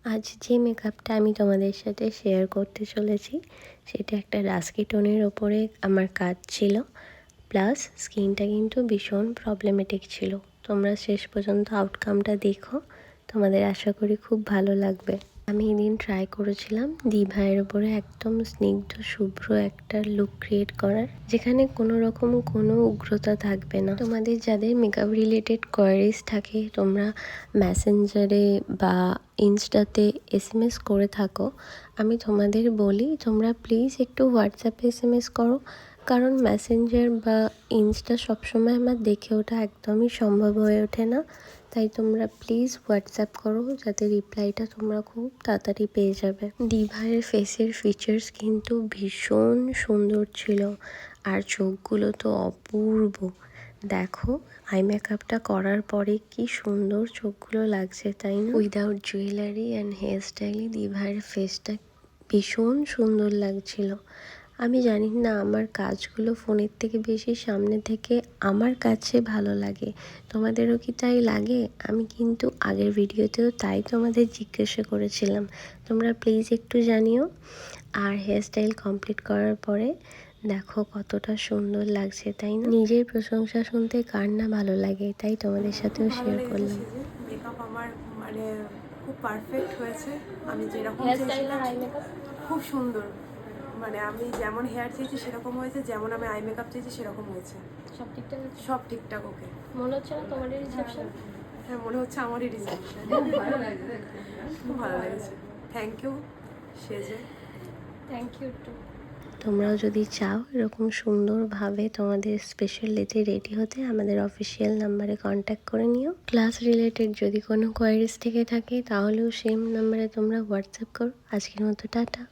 আজ যে মেকআপটা আমি তোমাদের সাথে শেয়ার করতে চলেছি সেটা একটা ডাস্কি টোনের ওপরে আমার কাজ ছিল, প্লাস স্কিনটা কিন্তু ভীষণ প্রবলেমেটিক ছিল। তোমরা শেষ পর্যন্ত আউটকামটা দেখো, তোমাদের আশা করি খুব ভালো লাগবে। আমি এদিন ট্রাই করেছিলাম দিভাইয়ের ওপরে একদম স্নিগ্ধ শুভ্র একটা লুক ক্রিয়েট করার, যেখানে কোনো রকম কোনো উগ্রতা থাকবে না। তোমাদের যাদের মেকআপ রিলেটেড কোয়ারিজ থাকে, তোমরা মেসেঞ্জারে বা ইনস্টাতে SMS করে থাকো, আমি তোমাদের বলি তোমরা প্লিজ একটু হোয়াটসঅ্যাপে SMS করো, কারণ মেসেঞ্জার বা ইনস্টা সবসময় আমার দেখে ওঠা একদমই সম্ভব হয়ে ওঠে না। তাই তোমরা প্লিজ হোয়াটসঅ্যাপ করো, যাতে রিপ্লাইটা তোমরা খুব তাড়াতাড়ি পেয়ে যাবে। দিভাইয়ের ফেসের ফিচার্স কিন্তু ভীষণ সুন্দর ছিল, আর চোখগুলো তো অপূর্ব। দেখো আই মেকআপটা করার পরে কি সুন্দর চোখগুলো লাগছে, তাই না? উইদাউট জুয়েলারি অ্যান্ড হেয়ার স্টাইলে দিভাইয়ের ফেসটা ভীষণ সুন্দর লাগছিল। আমি জানি না, আমার কাজগুলো ফোনের থেকে বেশি সামনে থেকে আমার কাছে ভালো লাগে। তোমাদেরও কি তাই লাগে? আমি কিন্তু আগের ভিডিওতেও তাই তোমাদের জিজ্ঞাসা করেছিলাম, তোমরা প্লিজ একটু জানিও। আর হেয়ার স্টাইল কমপ্লিট করার পরে দেখো কতটা সুন্দর লাগছে, তাই না? নিজের প্রশংসা শুনতে কার না ভালো লাগে, তাই তোমাদের সাথেও শেয়ার করলাম। মেকআপ আমার মানে খুব পারফেক্ট হয়েছে, আমি যেরকম খুব সুন্দর, মানে আমি যেমন হেয়ার চেয়েছি সেরকম হয়েছে, যেমন আমি আই মেকআপ চেয়েছি সেরকম হয়েছে। সব ঠিকঠাক ওকে। মনে হচ্ছে না তোমাদের রিসেপশন? হ্যাঁ, মনে হচ্ছে আমারই রিসেপশন। খুব ভালো লেগেছে। থ্যাংক ইউ সেজে। Thank you too. তোমরাও যদি চাও এরকম সুন্দরভাবে তোমাদের স্পেশাল ডেতে রেডি হতে, আমাদের অফিসিয়াল নাম্বারে কন্ট্যাক্ট করে নিও। ক্লাস রিলেটেড যদি কোনো কোয়ারিজ থেকে থাকে তাহলেও সেম নাম্বারে তোমরা হোয়াটসঅ্যাপ করো। আজকের মতো টাটা।